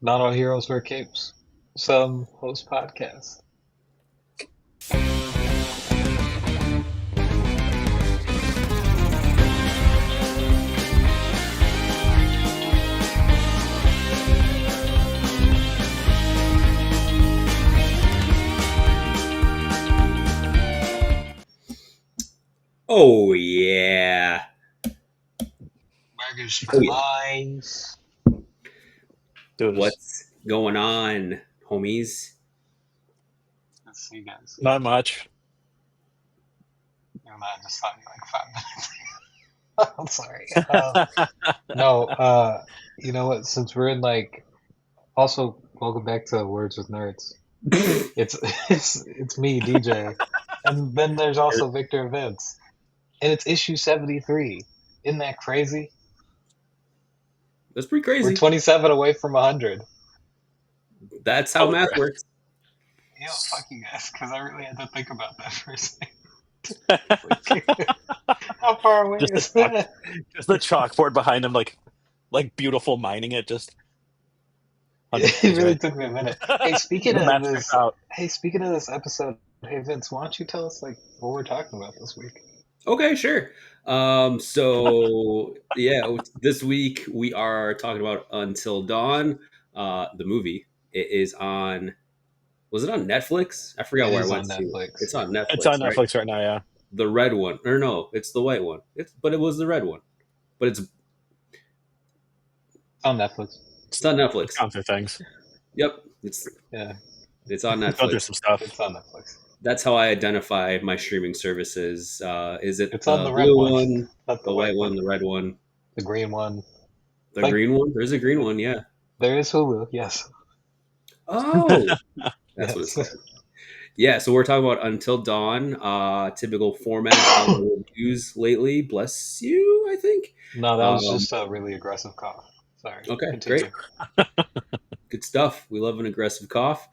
Not all heroes wear capes. Some host podcasts. Oh yeah. Burgers Oh for yeah. life. Do this. What's going on, homies? Let's see, guys. Not much. You're not just talking like 5 minutes. I'm sorry. No, you know what? Since we're in also welcome back to Words with Nerds. It's it's me, DJ, and then there's also Victor Vince, and it's issue 73. Isn't that crazy? That's pretty We're crazy. 27 away from 100. That's how Holy math crap. works. Yeah, fuck you guys, because I really had to think about that for a second. How far away Just the is chalk, that? just the chalkboard behind him, like beautiful mining it. Just 100 It days, really right? took me a minute. Hey, The math checks out. speaking of this episode, hey Vince, why don't you tell us what we're talking about this week? Okay, sure. So yeah, this week we are talking about Until Dawn, the movie. It is on. Was it on Netflix? I forgot It where I is went on to. Netflix. It's on It's Netflix, on right? Netflix right now. Yeah. The red one, or no? It's the white one. But it was the red one. But It's on Netflix. it's on It's Netflix. gone through things. Yep, it's Yeah, it's on It's gone through Netflix. some stuff. it's on Netflix. That's how I identify my streaming services. Is it It's on the the red blue one, one, not the the white white one, one. the red one, The green one. the Like green one? There's a green one, yeah. there is Hulu. Yes, Oh, that's what it's yes. called. Yeah, so we're talking about Until Dawn, typical format of the reviews lately. Bless you, I think. No, that was Um, just a really aggressive cough. Sorry. okay, Continue. great. Good stuff. We love an aggressive cough.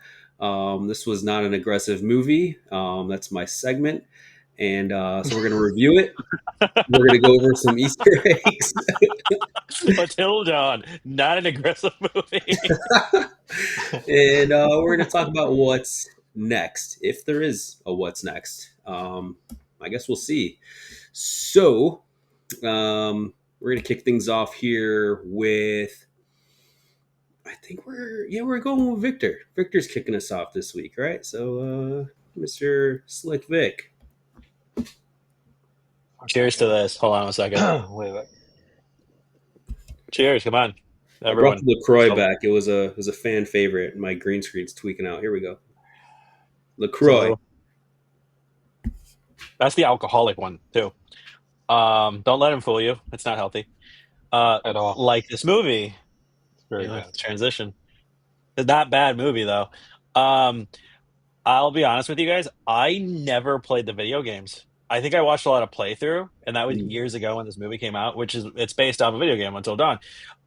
This was not an aggressive movie. That's my segment. And so we're going to review it. We're going to go over some Easter eggs. Until Dawn, not an aggressive movie. And we're going to talk about what's next, if there is a what's next. I guess we'll see. So we're going to kick things off here with. I think we're going with Victor. Victor's kicking us off this week, right? So, Mr. Slick Vic. Cheers to this. Hold on a second. Wait. Cheers. Come on, I brought everyone. the Lacroix So, back. It was a fan favorite. My green screen's tweaking out. Here we go. Lacroix. so that's the alcoholic one too. Don't let him fool you. It's not healthy. At all. Like this movie, It's very yeah, bad. transition. Not bad movie though. Um, I'll be honest with you guys. I never played the video games. I think I watched a lot of playthrough, and that was Mm. years ago when this movie came out, which is it's based off a video game Until Dawn.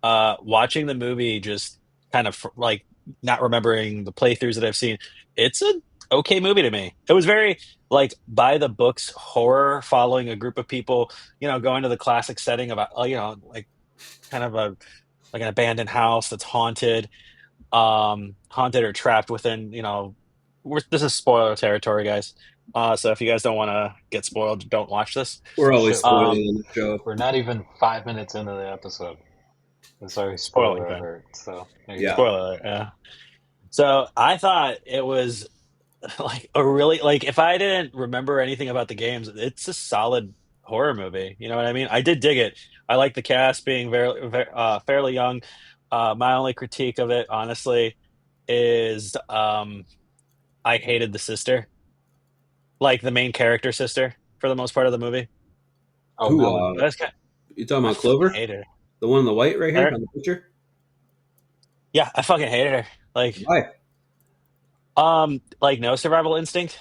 Watching the movie, just kind of like not remembering the playthroughs that I've seen. It's a okay movie to me. It was very like by the books horror, following a group of people, going to the classic setting of like kind of a like an abandoned house that's haunted or trapped within, this is spoiler territory, guys. So if you guys don't want to get spoiled, don't watch this. We're always Shit, spoiling Um, on the show. we're not even 5 minutes into the episode. It's already spoiling spoiler time. alert. So there you Yeah. go. Spoiler alert, yeah. So I thought it was like a really like if I didn't remember anything about the games, it's a solid horror movie. You know what I mean? I did dig it. I like the cast being fairly young. My only critique of it, honestly, is I hated the sister, like the main character sister, for the most part of the movie. Oh, Who? Melanie. That's kind You talking I about fucking Clover? hated her. The one in the white right here Her, on the picture? yeah, I fucking hated her. Why? Like no survival instinct.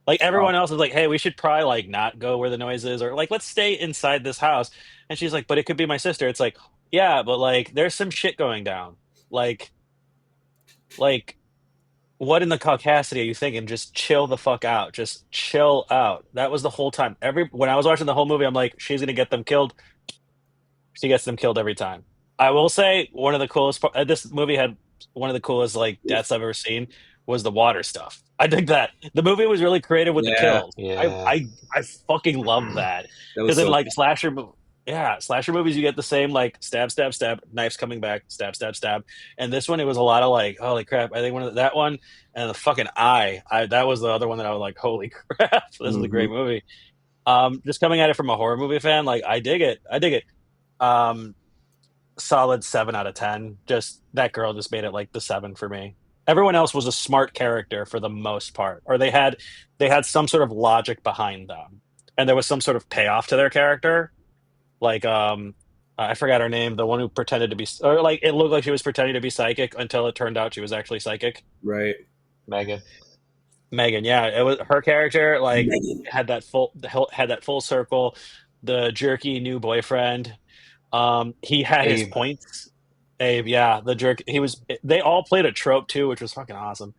Like Oh, everyone else is like, hey, we should probably like not go where the noise is, or like let's stay inside this house. And she's like, but it could be my sister. It's like, yeah, but like there's some shit going down. Like, like what in the caucasity are you thinking? Just chill the fuck out. Just chill out. That was the whole time. Every when I was watching the whole movie, I'm like, she's gonna get them killed. She gets them killed every time. I will say one of the coolest this movie had one of the coolest like deaths I've ever seen was the water stuff. I think that the movie was really creative with the Yeah, kills. Yeah. I fucking love that that was because in so like yeah, slasher movies you get the same like stab stab stab, knives coming back, stab stab stab, and this one it was a lot of like holy crap. I think that one and the fucking eye. That was the other one that I was like holy crap. This is a hmm great movie. Just coming at it from a horror movie fan, like I dig it. I dig it. Um, solid 7 out of 10. Just that girl just made it like the seven for me. Everyone else was a smart character for the most part, or they had some sort of logic behind them, and there was some sort of payoff to their character. Like I forgot her name, the one who pretended to be, or like it looked like she was pretending to be psychic until it turned out she was actually psychic. right. Megan. Megan, yeah, it was her character. Like Megan. had that full circle. The jerky new boyfriend. He had his Abe. points. Abe, yeah, the jerk. He was. They all played a trope too, which was fucking awesome.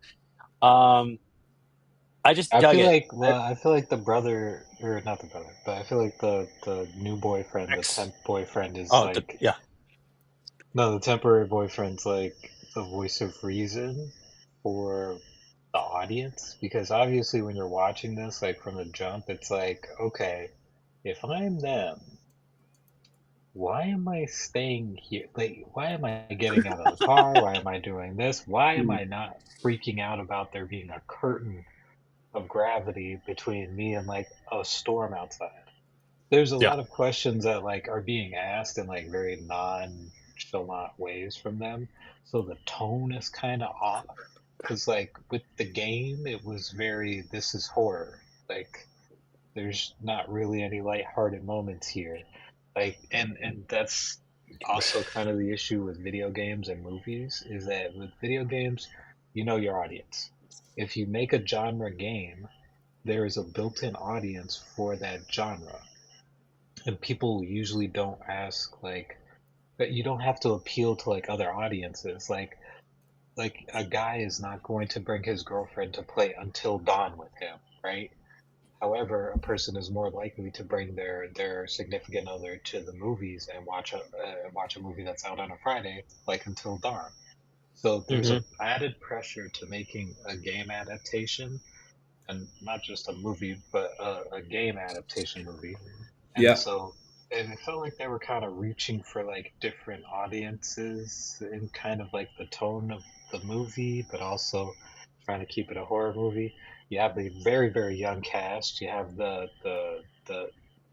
Um, I just I dug feel it. like, well, I feel like the brother, or not the brother, but I feel like the new boyfriend, the X. temp boyfriend is Oh, like, yeah, no, the temporary boyfriend's like the voice of reason for the audience. Because obviously, when you're watching this, like from the jump, it's like, okay, if I'm them, why am I staying here? Like, why am I getting out of the car? Why am I doing this? Why am Mm. I not freaking out about there being a curtain of gravity between me and like a storm outside? There's a yeah, lot of questions that like are being asked in like very nonchalant ways from them. So the tone is kind of off because like with the game, it was very this is horror. Like there's not really any lighthearted moments here. Like and that's also kind of the issue with video games and movies is that with video games, you know your audience. If you make a genre game, there is a built-in audience for that genre. And people usually don't ask like that you don't have to appeal to like other audiences. Like a guy is not going to bring his girlfriend to play Until Dawn with him, right? However, a person is more likely to bring their significant other to the movies and watch a movie that's out on a Friday, like Until Dawn. So there's hmm a added pressure to making a game adaptation, and not just a movie, but a game adaptation movie. And Yeah, so, and it felt like they were kind of reaching for like different audiences in kind of like the tone of the movie, but also trying to keep it a horror movie. You have the very, very young cast. You have the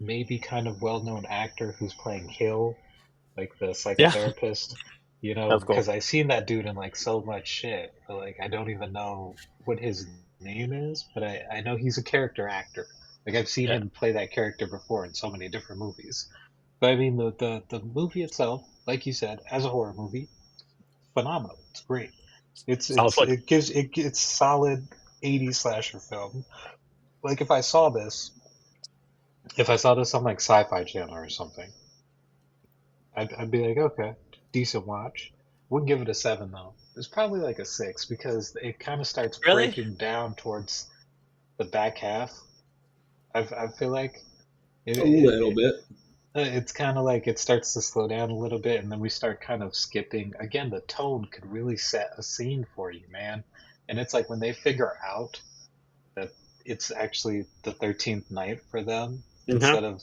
maybe kind of well-known actor who's playing Hill, like the yeah. psychotherapist. You know, That's because cool. I seen that dude in like so much shit, but like I don't even know what his name is, but I know he's a character actor. Like I've seen Yeah, him play that character before in so many different movies. But I mean the movie itself, like you said, as a horror movie, phenomenal. It's great. solid flick. It's solid 80s slasher film. Like if I saw this on like Sci-Fi Channel or something, I'd be like, okay, decent watch. Wouldn't give it a seven though. It's probably like a six because it kind of starts Really? breaking down towards the back half. I feel like a little bit. it's kind of like it starts to slow down a little bit, and then we start kind of skipping. Again, the tone could really set a scene for you, man. And it's like when they figure out that it's actually the 13th night for them hmm instead of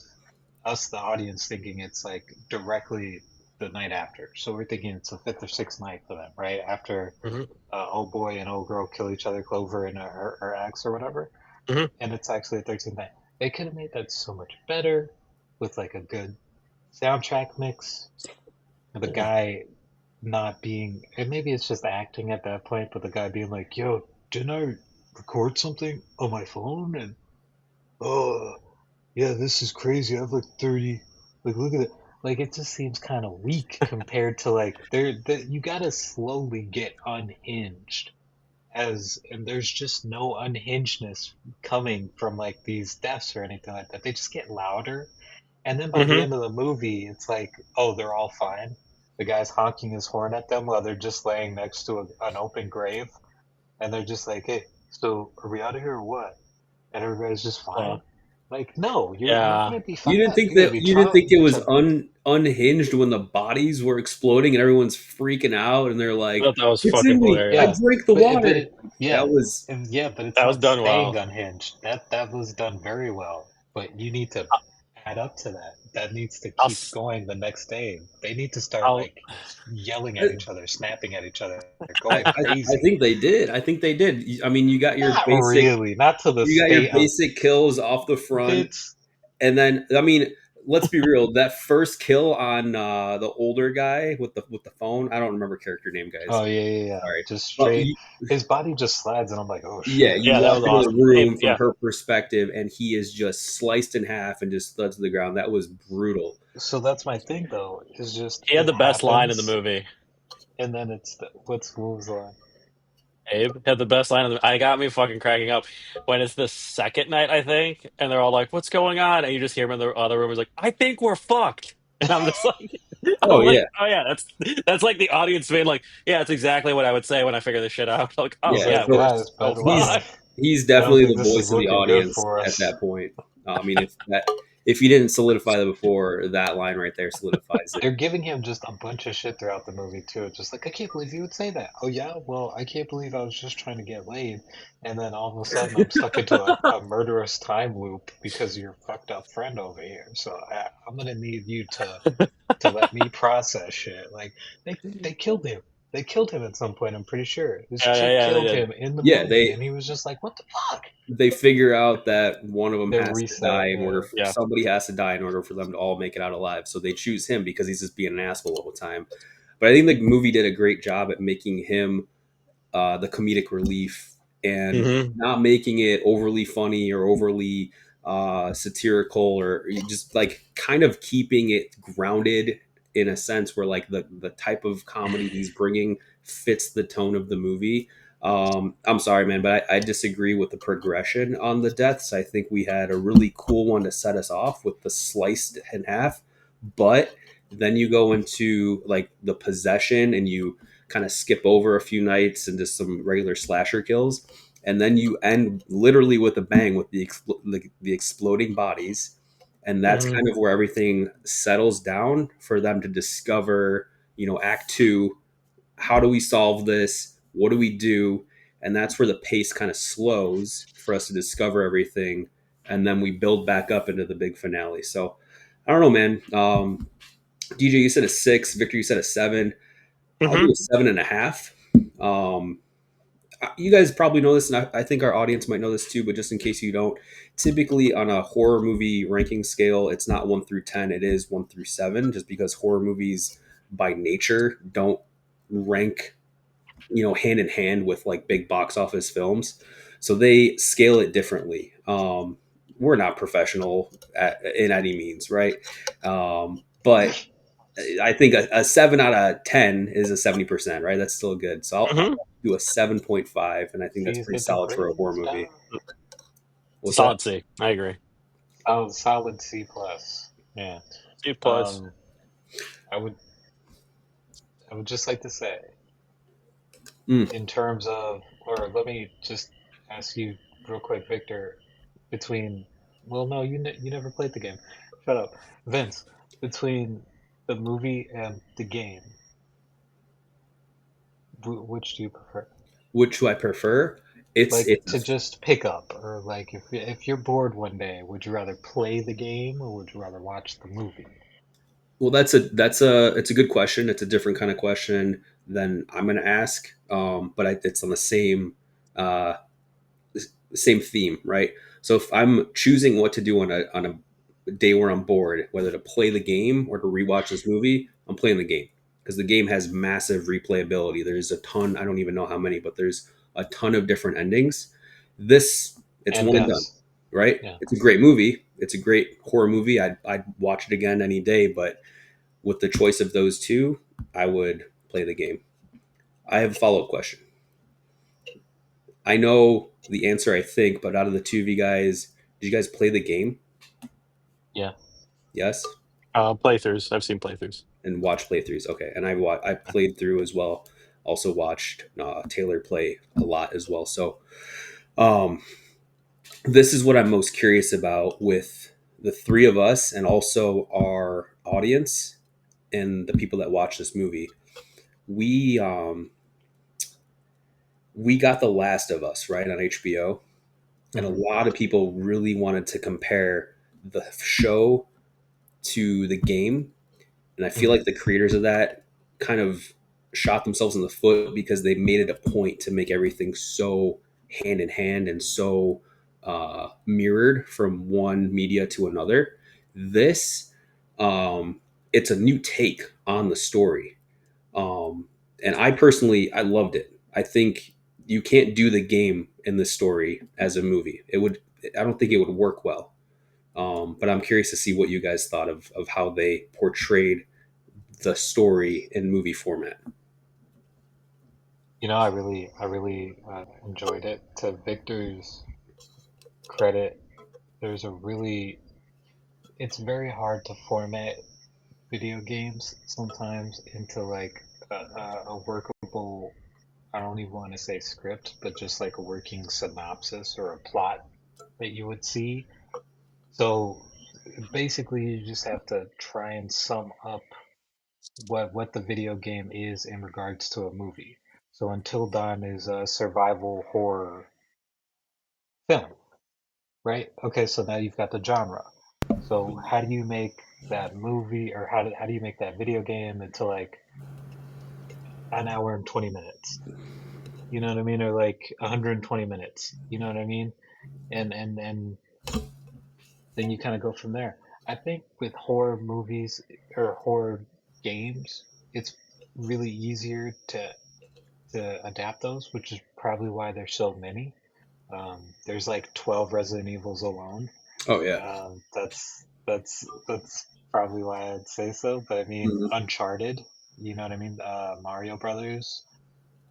us, the audience, thinking it's like directly the night after. So we're thinking it's the fifth or sixth night for them, right? After hmm old boy and old girl kill each other, Clover and her ex or whatever, hmm and it's actually the 13th night. They could have made that so much better with like a good soundtrack mix. The guy not being, and maybe it's just acting at that point, but the guy being like, "Yo, didn't I record something on my phone?" And oh, yeah, this is crazy. I have like 30. Like, look at it. Like, it just seems kind of weak compared to like you gotta slowly get unhinged and there's just no unhingedness coming from like these deaths or anything like that. They just get louder, and then by the hmm end of the movie, it's like, oh, they're all fine. The guy's honking his horn at them while they're just laying next to an open grave, and they're just like, hey, so are we out of here or what? And everybody's just fine. Well, Like, no, you're Yeah. gonna be You fucked didn't up. think You're gonna that be you didn't think it was trying. unhinged when the bodies were exploding and everyone's freaking out and they're I like, thought that was "It's fucking in me! I hilarious. Yeah, drank the water." yeah, That was and yeah, but it's That was not done staying well. unhinged. That was done very well. But you need to add up to that. That needs to I'll, keep s- going the next day. They need to start I'll, like yelling I, at each other, snapping at each other, I going I crazy. think they did. I think they did. I mean, Not really, not to the you got your state of basic kills off the front. Vince. And then, I mean, let's be real. That first kill on the older guy with the phone. I don't remember character name, guys. Oh yeah, yeah, yeah. Sorry. Just But straight. His body just slides, and I'm like, oh yeah, shit. you yeah, that walk was into the awesome. room from Yeah. her perspective, and he is just sliced in half and just thuds to the ground. That was brutal. So that's my thing, though. Is just He had it the best line in the happens, movie. and then what was the line? Abe had the best line of the. I got me fucking cracking up when it's the second night, I think, and they're all like, "What's going on?" And you just hear him in the other room. He's like, "I think we're fucked," and I'm just like, Oh "I'm like, yeah, oh yeah, that's like the audience being like, yeah, it's exactly what I would say when I figure this shit out." Like, I oh was yeah. yeah, like, we're guys, so by the He's way, fucked. he's I don't definitely think the this is voice of the looking good audience for at us. that point. I mean, if you didn't solidify that before, that line right there solidifies it. They're giving him just a bunch of shit throughout the movie too. Just like, I can't believe you would say that. Oh yeah, well, I can't believe I was just trying to get laid, and then all of a sudden I'm stuck into a murderous time loop because of your fucked up friend over here. So I'm gonna need you to let me process shit. Like they killed him. They killed him at some point. I'm pretty sure this Yeah, yeah, chick yeah, they killed did. him in the Yeah, movie, and he was just like, "What the fuck?" they figure out that one of them They has to die reset. in order Yeah. Yeah. somebody has to die in order for them to all make it out alive, so they choose him because he's just being an asshole all the time. But I think the movie did a great job at making him the comedic relief and Hmm. not making it overly funny or overly satirical, or just like kind of keeping it grounded in a sense where like the type of comedy he's bringing fits the tone of the movie. I'm sorry, man, but I disagree with the progression on the deaths. I think we had a really cool one to set us off with the sliced in half, but then you go into like the possession and you kind of skip over a few nights and just some regular slasher kills, and then you end literally with a bang with the exploding bodies, and that's Hmm. kind of where everything settles down for them to discover, act two, how do we solve this, what do we do, and that's where the pace kind of slows for us to discover everything, and then we build back up into the big finale. So I don't know, man. DJ, you said a 6. Victor, you said a 7. I'll do Hmm. a 7.5. Um, you guys probably know this, and I think our audience might know this too, but just in case you don't, typically on a horror movie ranking scale, it's not 1 through 10, it is 1 through 7, just because horror movies by nature don't rank, hand in hand with like big box office films. So they scale it differently. We're not professional in any means, right? But I think a 7 out of 10 is a 70%, right? That's still good. So I'll Hmm. do a 7.5, and I think that's He's pretty getting solid for a horror praised. movie. What's that? Solid C. I agree. Solid C plus. Yeah. C plus. Um, I would just like to say, Mm. in terms of, or let me just ask you real quick, Victor, between, well, no, you never played the game. Shut up, Vince. Between the movie and the game, which do you prefer? Which do I prefer? It's Like it's to just pick up, or like if you're bored one day, would you rather play the game or would you rather watch the movie? well, that's a it's a good question. It's a different kind of question than I'm going to ask, but it's on the uh, same theme, right? So if I'm choosing what to do on a day where I'm bored, whether to play the game or to rewatch this movie, I'm playing the game because the game has massive replayability. There's a ton, I don't even know how many, but there's a ton of different endings. This, it's And one and done, deaths. right? Yeah. It's a great movie. It's a great horror movie. I'd watch it again any day, but with the choice of those two, I would play the game. I have a follow up question. I know the answer, I think, but out of the two of you guys, did you guys play the game? Yeah. Yes, Playthroughs. I've seen playthroughs. and watch playthroughs. Okay, and I played through as well. Also watched Taylor play a lot as well. So, um, this is what I'm most curious about with the three of us and also our audience and the people that watch this movie. We we got The Last of Us right on HBO, and a Mhm. lot of people really wanted to compare the show to the game, and I feel Mhm. like the creators of that kind of shot themselves in the foot because they made it a point to make everything so hand in hand and so mirrored from one media to another. This, it's a new take on the story, um, and I personally I loved it. I think you can't do the game in this story as a movie. It would I don't think it would work well. But I'm curious to see what you guys thought of how they portrayed the story in movie format. I really enjoyed it. To Victor's credit, there's a really, it's very hard to format video games sometimes into like a workable, I don't even want to say script, but just like a working synopsis or a plot that you would see. So basically, you just have to try and sum up what the video game is in regards to a movie. So Until Dawn is a survival horror film, right? Okay, so now you've got the genre. So how do you make that movie, or how do you make that video game into like an hour and 20 minutes? You know what I mean? Or like 120 minutes. You know what I mean? And then you kind of go from there. I think with horror movies or horror games, it's really easier to adapt those, which is probably why there's so many. There's like 12 Resident Evils alone. Oh yeah. That's probably why I'd say so. But I mean, Mhm. Uncharted, you know what I mean? Mario Brothers,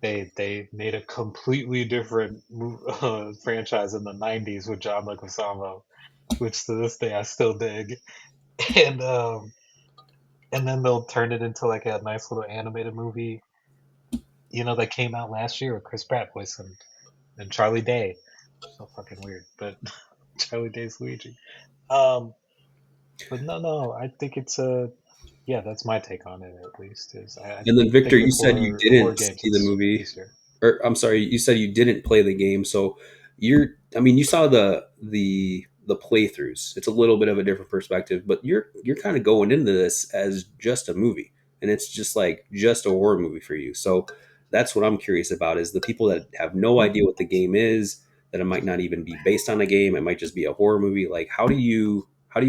they made a completely different franchise in the 90s with John Leguizamo, which to this day I still dig. And and then they'll turn it into like a nice little animated movie, that came out last year with Chris Pratt voice and Charlie Day. So fucking weird, but Charlie Day's Luigi. Um, but no, I think it's a yeah. That's my take on it. At least is I And then Victor, think with you said you horror didn't games, see the it's movie, easier. or I'm sorry, you said you didn't play the game. So I mean, you saw the playthroughs. It's a little bit of a different perspective, but you're kind of going into this as just a movie, and it's just like just a horror movie for you. So that's what I'm curious about is the people that have no idea what the game is, that it might not even be based on a game, it might just be a horror movie. Like, how do you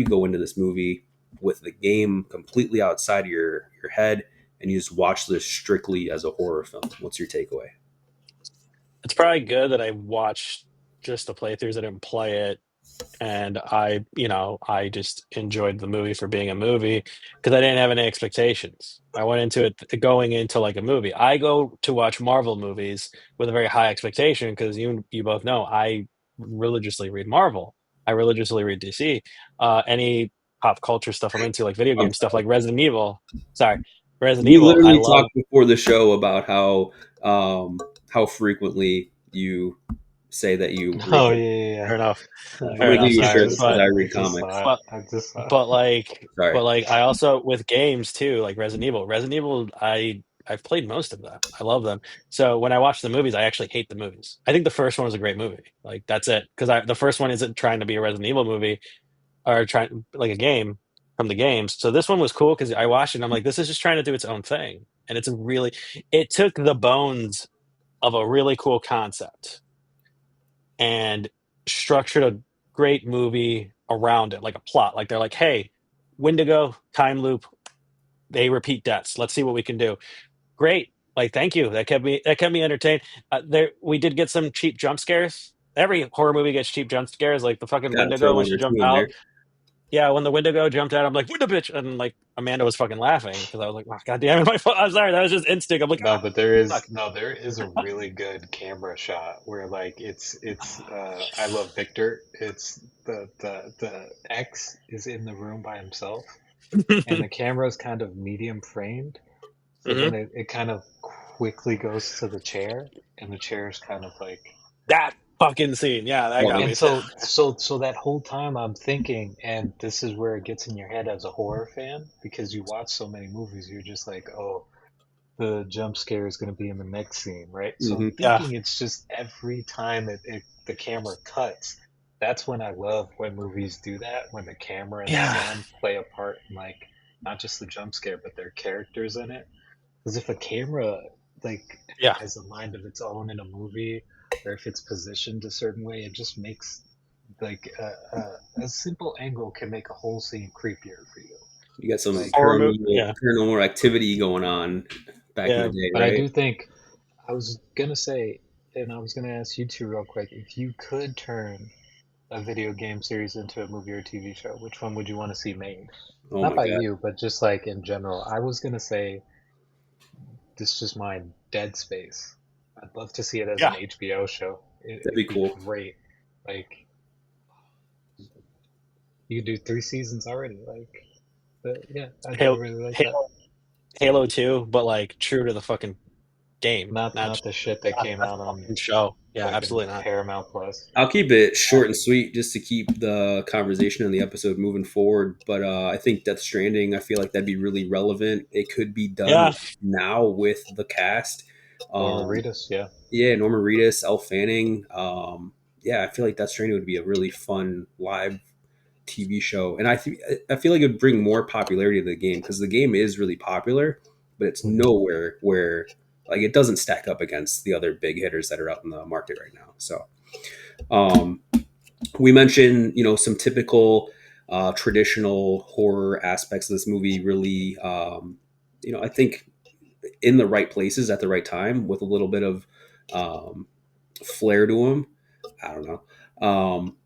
go into this movie with the game completely outside of your head? And you just watch this strictly as a horror film. What's your takeaway? It's probably good that I watched just the playthroughs. I didn't play it, and I just enjoyed the movie for being a movie because I didn't have any expectations. I went into it going into like a movie. I go to watch Marvel movies with a very high expectation because you both know I religiously read Marvel. I religiously read DC. Any pop culture stuff I'm into, like video I'm game stuff, sorry. like Resident Evil. Sorry, Resident We Evil. I literally love. talked before the show about how frequently you say that you read Oh them. yeah, Fair enough. I'm Fair gonna yeah. give enough. you a I shirt Sorry, that just says but I I read just saw comics. it. but I just saw it. but like Sorry. but like I also with games too, like Resident Evil, I've played most of them. I love them. So when I watch the movies, I actually hate the movies. I think the first one was a great movie. Like that's it. Because the first one isn't trying to be a Resident Evil movie or trying like a game from the games. So this one was cool because I watched it and I'm like, this is just trying to do its own thing. And it took the bones of a really cool concept and structured a great movie around it, like a plot. Like they're like, hey, Wendigo, time loop, they repeat deaths. Let's see what we can do. Great. Like, thank you. That kept me entertained. There, we did get some cheap jump scares. Every horror movie gets cheap jump scares, like the fucking Gotta Wendigo throw when one she or two jumped in there. out. Yeah, when the Wendigo jumped out, I'm like, "What the bitch!" And like Amanda was fucking laughing because I was like, oh, "God damn it, my fault." I'm sorry, that was just instinct. I'm like, No, "Ah, but fuck." there is a really good camera shot where like it's I Love Victor. It's the X is in the room by himself and the camera is kind of medium framed. So hmm then it kind of quickly goes to the chair and the chair is kind of like That fucking scene. Yeah, that got Oh, me. And so that whole time I'm thinking, and this is where it gets in your head as a horror fan, because you watch so many movies, you're just like, oh, the jump scare is going to be in the next scene, right? So I'm hmm Yeah, thinking it's just every time the camera cuts. That's when I love when movies do that, when the camera and the yeah, sound play a part in like not just the jump scare, but their characters in it. Because if a camera like yeah, has a mind of its own in a movie, or if it's positioned a certain way, it just makes like a simple angle can make a whole scene creepier for you. You got some Like, horror movie. Yeah, paranormal activity going on back in the yeah. day, but I right? do think I was gonna say, and I was gonna ask you two real quick, if you could turn a video game series into a movie or TV show, which one would you want to see made? Oh Not my by god. you, but just like in general. I was gonna say this is just mine, Dead Space. I'd love to see it as an Yeah. HBO show. That'd be It'd be cool. great. Like you could do 3 seasons already. Like, but yeah, I Halo, really like that. Halo, Halo 2, but like true to the fucking game, Not the shit that not came the out on fucking show. Yeah, fucking absolutely not. Paramount Plus. I'll keep it short and sweet just to keep the conversation and the episode moving forward. But I think Death Stranding, I feel like that'd be really relevant. It could be done Yeah, now with the cast. Norman Um, Reedus, yeah. yeah, Norman Reedus, Elle Fanning. Yeah, I feel like Death Stranding would be a really fun live TV show, and I feel like it would bring more popularity to the game because the game is really popular, but it's Mhm. nowhere where like it doesn't stack up against the other big hitters that are out in the market right now. So um, we mentioned, some typical traditional horror aspects of this movie. Really, I think in the right places at the right time with a little bit of um, flair to them. I don't know.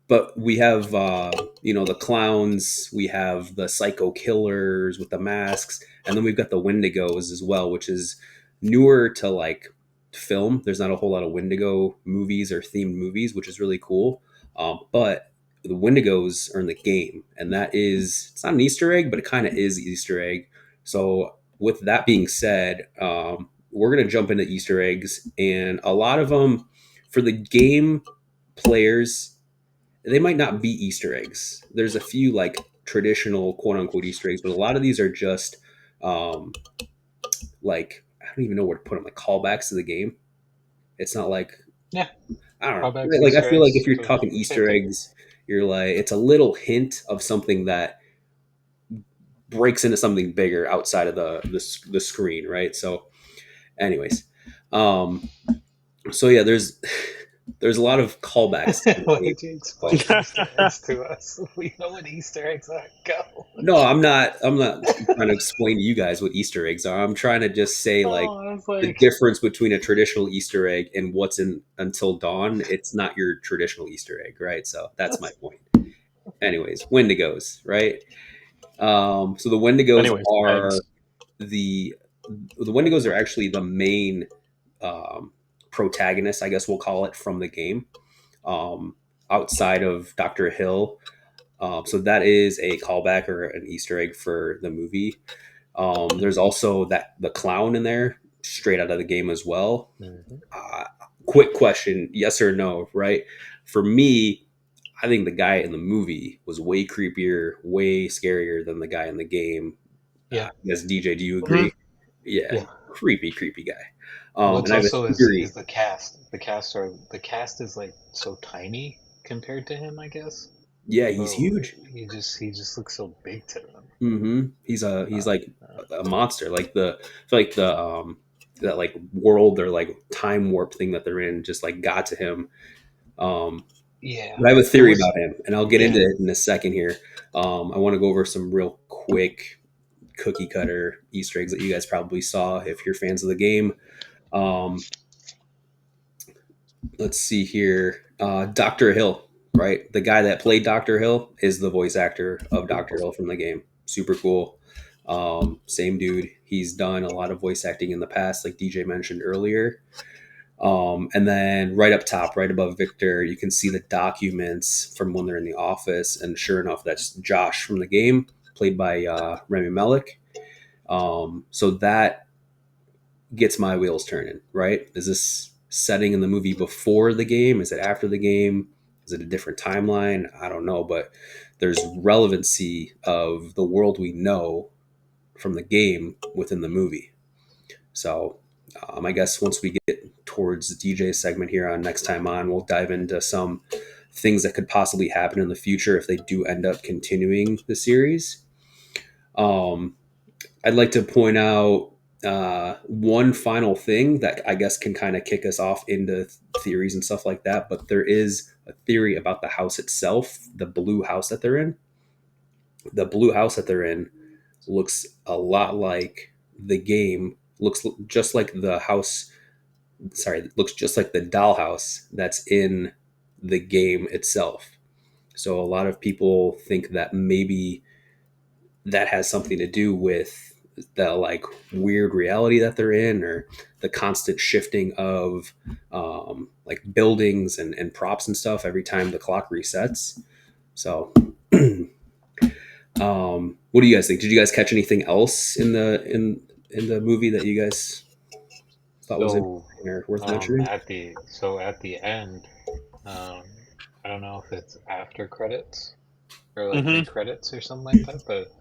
But we have, the clowns, we have the psycho killers with the masks, and then we've got the Wendigos as well, which is newer to like film. There's not a whole lot of Wendigo movies or themed movies, which is really cool. But the Wendigos are in the game, and it's not an Easter egg, but it kind of is Easter egg. So, with that being said, we're going to jump into Easter eggs, and a lot of them for the game players, they might not be Easter eggs. There's a few like traditional quote unquote Easter eggs, but a lot of these are just um, like I don't even know where to put them, like callbacks to the game. It's not like Yeah, I don't know. callbacks, Like I Easter feel like if eggs, you're so talking same Easter thing. eggs, you're like it's a little hint of something that breaks into something bigger outside of the screen, right? So, anyways, um, so yeah, there's a lot of callbacks to the Why game. did you explain Easter eggs to us? We know what Easter eggs are. Go. No, I'm not. I'm not trying to explain to you guys what Easter eggs are. I'm trying to just say like Oh, I was the like, difference between a traditional Easter egg and what's in Until Dawn. It's not your traditional Easter egg, right? So that's my point. Anyways, Wendigos, right? So the Wendigos anyways, are eggs. the the Wendigos are actually the main protagonist, I guess we'll call it, from the game. Um, Outside of Dr. Hill, so that is a callback or an Easter egg for the movie. There's also the clown in there, straight out of the game as well. mhm. Uh, Quick question, yes or no? Right? For me, I think the guy in the movie was way creepier, way scarier than the guy in the game. Yeah, Yes, DJ, do you Mhm. agree? Yeah, yeah. creepy, creepy guy. What's And I have a also is theory. the cast. The cast is like so tiny compared to him, I guess. Yeah, he's So huge. he just looks so big to them. He's Uh, like uh, a monster. Like I feel like the that like world or like time warp thing that they're in just like got to him. Um, yeah, but I have a there theory was about him, and I'll get yeah. into it in a second here. I want to go over some real quick cookie cutter Easter eggs that you guys probably saw if you're fans of the game. Um, let's see here. Dr. Hill, right? The guy that played Dr. Hill is the voice actor of Dr. Hill from the game. Super cool. Same dude. He's done a lot of voice acting in the past, like DJ mentioned earlier. And then right up top, right above Victor, you can see the documents from when they're in the office. And sure enough, that's Josh from the game, played by Remy Malek. So that gets my wheels turning, right? Is this setting in the movie before the game? Is it after the game? Is it a different timeline? I don't know, but there's relevancy of the world we know from the game within the movie. So I guess once we get towards the DJ segment here on next time on, we'll dive into some things that could possibly happen in the future if they do end up continuing the series. Um, I'd like to point out one final thing that I guess can kind of kick us off into theories and stuff like that. But there is a theory about the house itself, the blue house that they're in. The blue house that they're in looks a lot like the game, looks just like the house. Sorry, looks just like the dollhouse that's in the game itself. So a lot of people think that maybe that has something to do with the like weird reality that they're in, or the constant shifting of like buildings and props and stuff every time the clock resets. So what do you guys think? Did you guys catch anything else in the movie that you guys thought was So, interesting or worth mentioning? at the end, um, I don't know if it's after credits or like Hmm. mid credits or something like that, but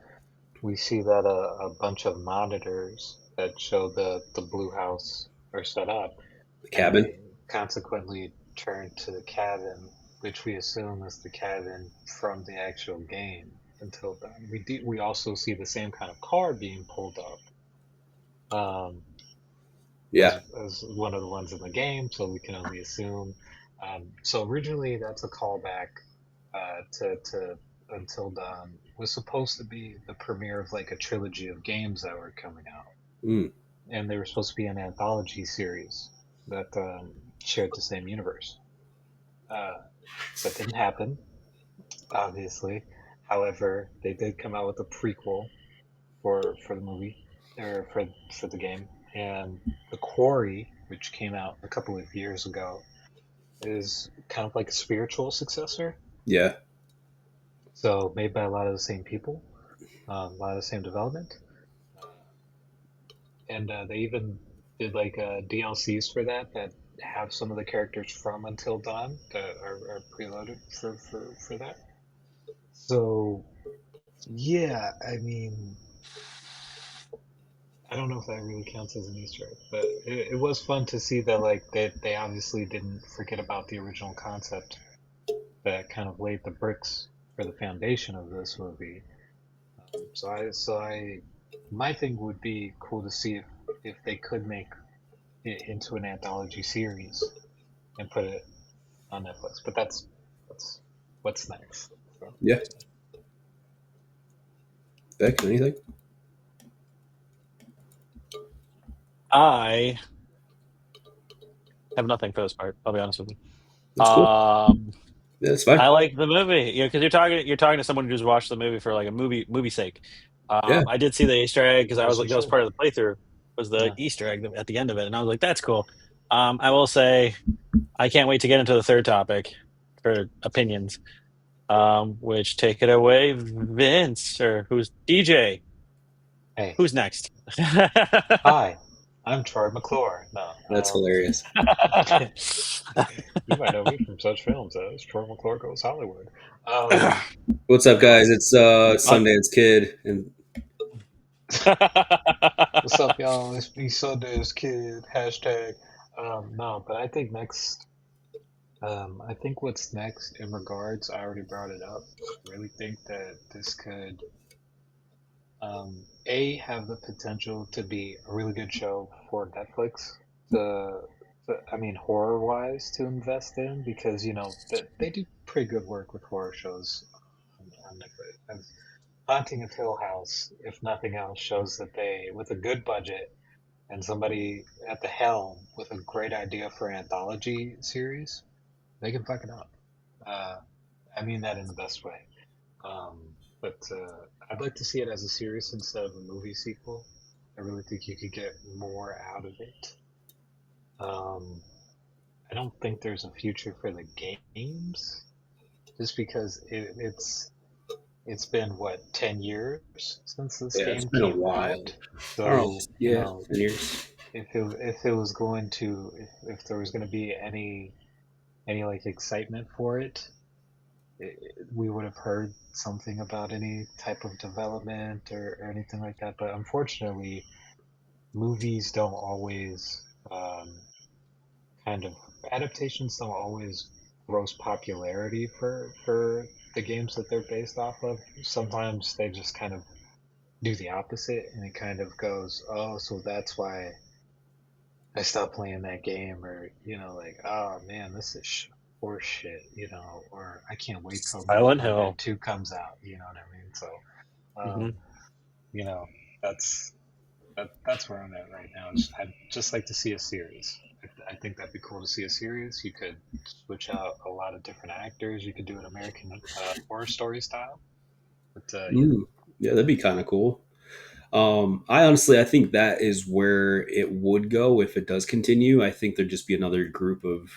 we see that a bunch of monitors that show the blue house are set up, The and cabin. they consequently turn to the cabin, which we assume is the cabin from the actual game until then. We also see the same kind of car being pulled up. Um, Yeah. as one of the ones in the game, so we can only assume. So originally, that's a callback to Until Dawn was supposed to be the premiere of like a trilogy of games that were coming out, Mm. and they were supposed to be an anthology series that shared the same universe. Uh, that didn't happen, obviously. However, they did come out with a prequel for the movie or for the game, and the Quarry, which came out a couple of years ago, is kind of like a spiritual successor. Yeah. So made by a lot of the same people, a lot of the same development, and they even did like DLCs for that have some of the characters from Until Dawn that are preloaded for that. So yeah, I mean, I don't know if that really counts as an Easter egg, but it was fun to see that like they obviously didn't forget about the original concept that kind of laid the bricks for the foundation of this movie. So I my thing would be cool to see if they could make it into an anthology series and put it on Netflix. But that's what's next. So. Yeah. Beck, anything? I have nothing for this part. I'll be honest with you. That's cool. Yeah, that's fine. I like the movie, because you're talking to someone who's watched the movie for like a movie sake. Yeah. I did see the Easter egg because I was As like you that was should. part of the playthrough was the Yeah. Easter egg at the end of it, and I was like, that's cool. I will say I can't wait to get into the third topic for opinions. Which take it away, Vince, or who's DJ? Hey, Who's next? hi, I'm Troy McClure. No, That's hilarious. you might know me from such films as Troy McClure Goes Hollywood. Um, What's up, no, guys? It's Uh, Sundance Kid, and what's up, y'all? It's me, Sundance Kid. Hashtag. No, but I think next. I think what's next in regards, I already brought it up. I really think that this could, A, have the potential to be a really good show for Netflix. I mean, horror wise, to invest in because they do pretty good work with horror shows on Netflix. And Haunting of Hill House, if nothing else, shows that they, with a good budget and somebody at the helm with a great idea for an anthology series, they can fuck it up. Uh, I mean that in the best way. Um, but I'd like to see it as a series instead of a movie sequel. I really think you could get more out of it. Um, I don't think there's a future for the games, just because it's been what 10 years since this yeah, it's game been a came while. out. I don't know. So Yeah, 10 years. if it was going to if there was going to be any like excitement for it, we would have heard something about any type of development or anything like that. But unfortunately, movies don't always kind of adaptations don't always gross popularity for the games that they're based off of. Sometimes they just kind of do the opposite, and it kind of goes, oh, so that's why I stopped playing that game, or like, oh man, this is horse shit, or I can't wait till Silent Red Dead Hill. 2 comes out, you know what I mean? So, Hmm. you know, that's that's where I'm at right now. I'd just like to see a series. I think that'd be cool to see a series. You could switch out a lot of different actors. You could do an American Horror Story style. But Yeah, that'd be kind of cool. I think that is where it would go if it does continue. I think there'd just be another group of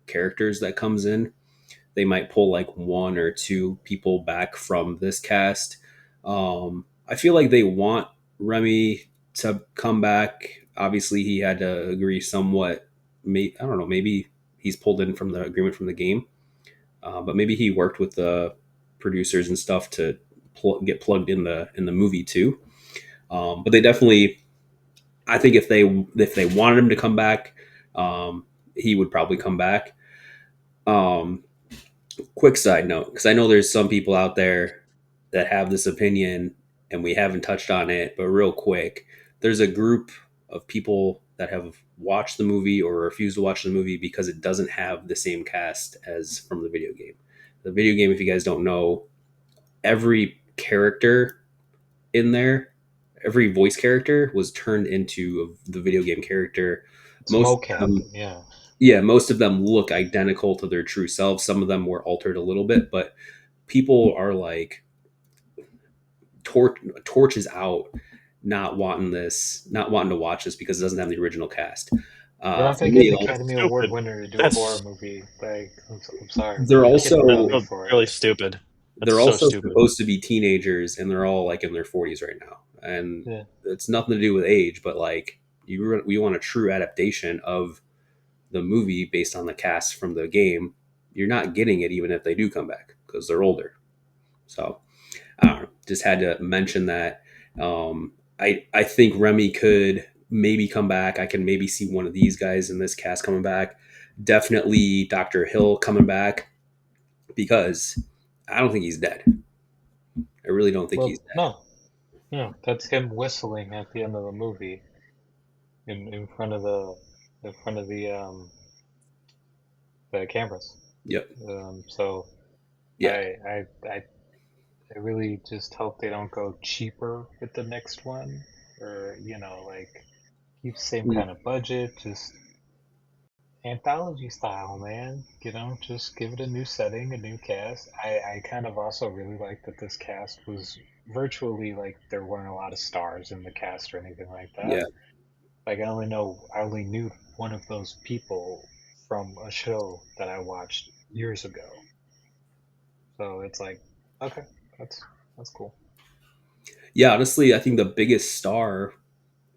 characters that comes in. They might pull like one or two people back from this cast. I feel like they want Remy to come back. Obviously, he had to agree somewhat. I don't know. Maybe he's pulled in from the agreement from the game, but maybe he worked with the producers and stuff to get plugged in the movie too. But they definitely, I think if they wanted him to come back, he would probably come back. Um, Quick side note, because I know there's some people out there that have this opinion, and we haven't touched on it, but real quick, there's a group of people that have watched the movie or refused to watch the movie because it doesn't have the same cast as from the video game. The video game, if you guys don't know, every character in there, every voice character was turned into the video game character. it's Most of mocap, them, yeah. yeah, most of them look identical to their true selves. Some of them were altered a little bit, but people are like torches out, not wanting to watch this because it doesn't have the original cast. You're not For gonna get me, an That's Academy Award stupid. winner to do a horror That's movie. Like, I'm sorry, they're man. You're that's getting a also movie so for it. really stupid. That's they're so also stupid. supposed to be teenagers, and they're all like in their 40s right now, and Yeah. it's nothing to do with age, but like we want a true adaptation of the movie based on the cast from the game. You're not getting it even if they do come back because they're older. So I don't know. Just had to mention that. I think Remy could maybe come back. I can maybe see one of these guys in this cast coming back. Definitely Dr. Hill coming back because I don't think he's dead. I really don't think he's Well, dead. no, that's him whistling at the end of the movie in front of the cameras. Yep. So Yeah. I really just hope they don't go cheaper with the next one, or like keep the same Mm. kind of budget, just anthology style, man. Just give it a new setting, a new cast. I kind of also really like that this cast was virtually like there weren't a lot of stars in the cast or anything like Yeah. that. Like I only knew one of those people from a show that I watched years ago. So it's like, okay, that's that's cool. Yeah. Honestly, I think the biggest star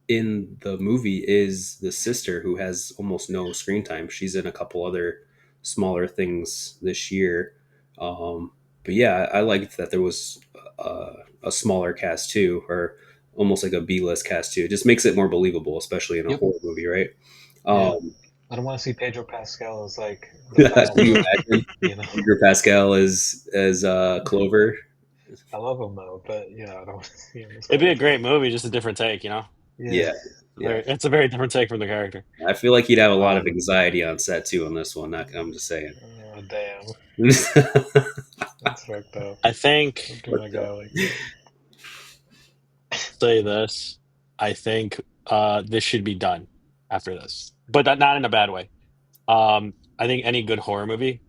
in the movie is the sister who has almost no screen time. She's in a couple other smaller things this year. But yeah, I liked that there was a smaller cast too, or almost like a B list cast too. It just makes it more believable, especially in a Yep. horror movie, right? Yeah. Um, I don't want to see Pedro Pascal as like the can final you girl, imagine you know. Pedro Pascal as Clover? I love him though, but I don't want to see him as It'd be a Clover. great movie, just a different take, you know? Yeah. Yeah, yeah. It's a very different take from the character. I feel like he'd have a lot of Um. anxiety on set too on this one. I'm just saying. Oh, damn. But, That's fucked up. I think Don't do my guy like that. say this. I think this should be done after this, but not in a bad way. I think any good horror movie,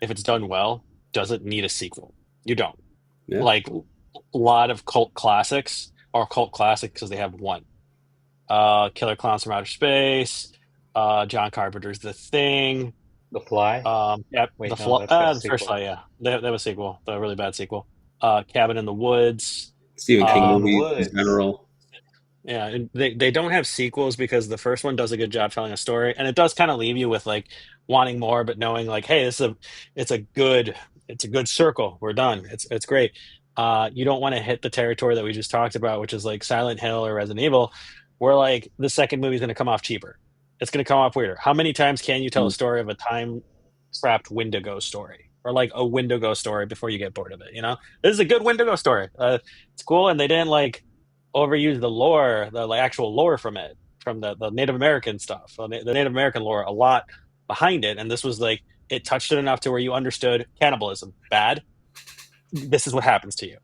if it's done well, doesn't need a sequel. You don't. yeah. Like a lot of cult classics are cult classics because they have one. Killer Clowns from Outer Space, John Carpenter's The Thing. The Fly. Yeah, Wait, no, that's got a the first sequel. Fly, yeah, they have a sequel, the really bad sequel. Cabin in the Woods. Stephen King Cabin in the Um, movies in Woods. general. Yeah, and they don't have sequels because the first one does a good job telling a story, and it does kind of leave you with like wanting more, but knowing like, hey, it's a good it's a good circle. We're done. It's great. You don't want to hit the territory that we just talked about, which is like Silent Hill or Resident Evil, where like the second movie is going to come off cheaper. It's going to come off weirder. How many times can you tell a story of a time trapped Wendigo story or like a Wendigo story before you get bored of it? You know, this is a good Wendigo story. It's cool, and they didn't like overuse the lore, the like, actual lore from it, from the Native American stuff, the Native American lore, a lot behind it. And this was like it touched it enough to where you understood cannibalism bad. This is what happens to you.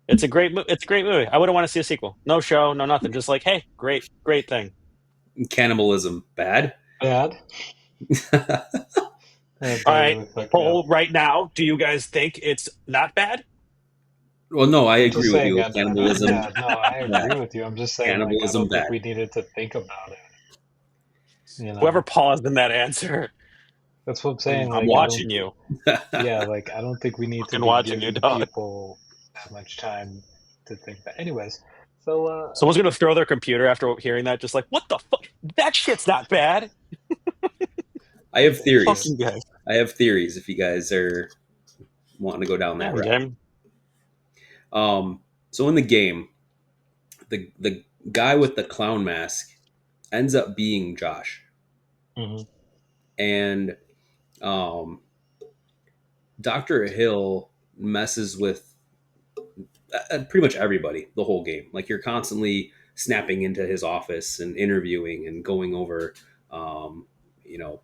It's a great movie. I wouldn't want to see a sequel. No show, no nothing. Just like, hey, great thing. Cannibalism bad. Bad. All right, Totally fucked up. poll right now. Do you guys think it's not bad? Well, no, I I'm agree just with saying, you. Cannibalism yeah, no, I bad. agree with you. I'm just saying, like, I Cannibalism don't think bad. we needed to think about it. You Whoever know, paused in that answer, that's what I'm I'm, saying. I'm Like, I don't, watching you. yeah, like, I don't think we need to Fucking be watching you, giving dog. people that much time to think that. Anyways, so, Someone's gonna throw their computer after hearing that, just like, what the fuck? That shit's not bad. I have Fuck theories. you guys. I have theories if you guys are wanting to go down that Yeah, route. game. So in the game, the guy with the clown mask ends up being Josh, hmm and um, Doctor Hill messes with pretty much everybody the whole game. Like you're constantly snapping into his office and interviewing and going over, um,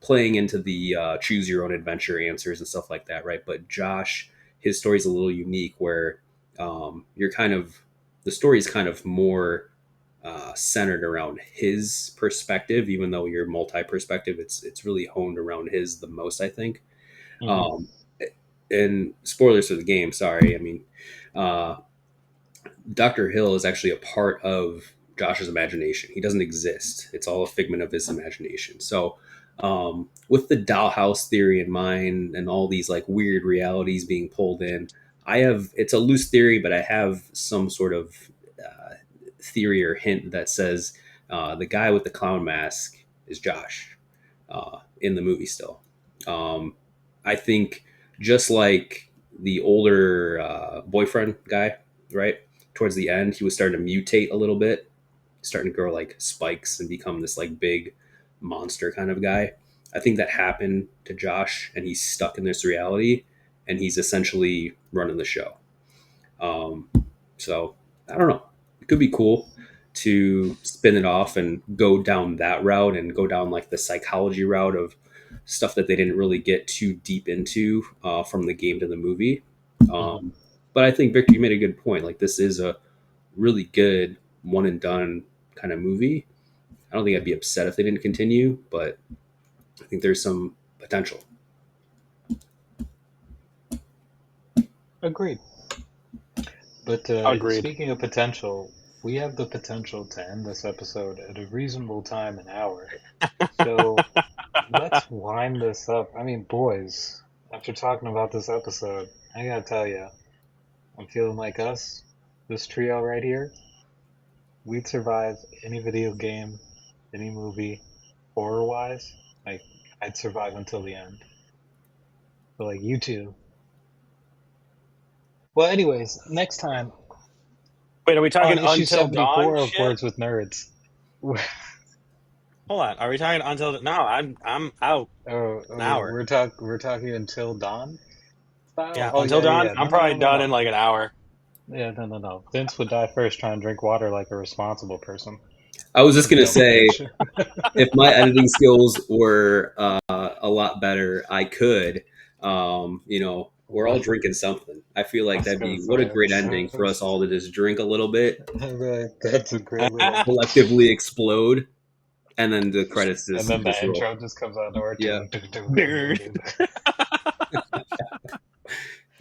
playing into the choose your own adventure answers and stuff like that, right? But Josh, his story's a little unique where you're kind of the story's kind of more centered around his perspective, even though you're multi-perspective. It's really honed around his the most, I think. hmm Um, and spoilers for the game. Sorry, I mean, uh, Dr. Hill is actually a part of Josh's imagination. He doesn't exist. It's all a figment of his imagination. So, with the dollhouse theory in mind and all these like weird realities being pulled in, it's a loose theory, but I have some sort of theory or hint that says the guy with the clown mask is Josh in the movie still. Um, I think just like the older boyfriend guy, right? Towards the end, he was starting to mutate a little bit, starting to grow like spikes and become this like big monster kind of guy. I think that happened to Josh, and he's stuck in this reality, and he's essentially running the show. Um, so I don't know. It could be cool to spin it off and go down that route and go down like the psychology route of stuff that they didn't really get too deep into from the game to the movie. hmm Um, but I think Victor, you made a good point. Like this is a really good one and done kind of movie. I don't think I'd be upset if they didn't continue, but I think there's some potential. Agreed. But Agreed. speaking of potential, we have the potential to end this episode at a reasonable time, an hour. So let's wind this up. I mean, boys, after talking about this episode, I gotta tell you, I'm feeling like us, this trio right here, we'd survive any video game, any movie, horror wise. Like, I'd survive until the end. But, like, you two. Well, anyways, next time Wait, are we on talking issue Until Dawn 74 of shit? Words with Nerds. Hold on. Are we talking Until? No, I'm out an hour. We're talking until dawn style. Yeah, Oh Until yeah, yeah, Dawn. yeah. I'm No, no, probably no, no, done in no. like an hour. Yeah, no, no, no. Vince would die first trying to drink water like a responsible person. I was just You gonna dumb say, bitch. if my editing skills were a lot better, I could. We're all drinking something. I feel I like was that'd gonna be what a great ending for us say, all to just drink a little bit, that's a great little. collectively explode, and then the credits And just then the just roll. intro just comes out of nowhere. Yeah, Dun, dun, dun, dun, dun, Dude. dun.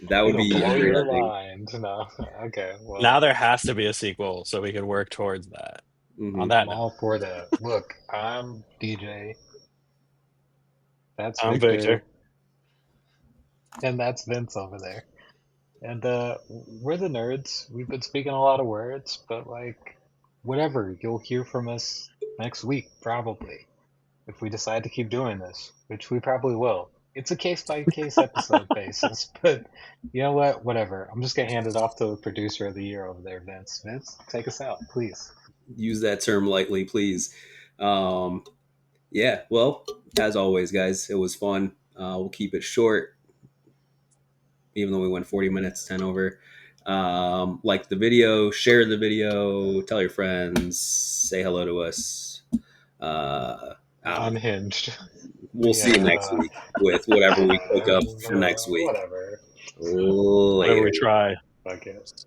that would It'll be a blow great your ending. mind. No, okay, well, Now there has to be a sequel, so we can work towards that. Hmm. On that I'm note, all for that. Look, I'm DJ. That's I'm Victor, Victor. and that's Vince over there. And we're the nerds. We've been speaking a lot of words, but like whatever, you'll hear from us next week, probably. If we decide to keep doing this, which we probably will. It's a case by case episode basis, but you know what? Whatever. I'm just gonna hand it off to the producer of the year over there, Vince. Vince, take us out, please. Use that term lightly, please. Yeah, well, as always, guys, it was fun. We'll keep it short, even though we went 40 minutes, 10 over. Like the video, share the video, tell your friends, say hello to us. Unhinged. We'll see you next week with whatever we cook up for next week. Whatever. Later. Whatever we try. Fuck it.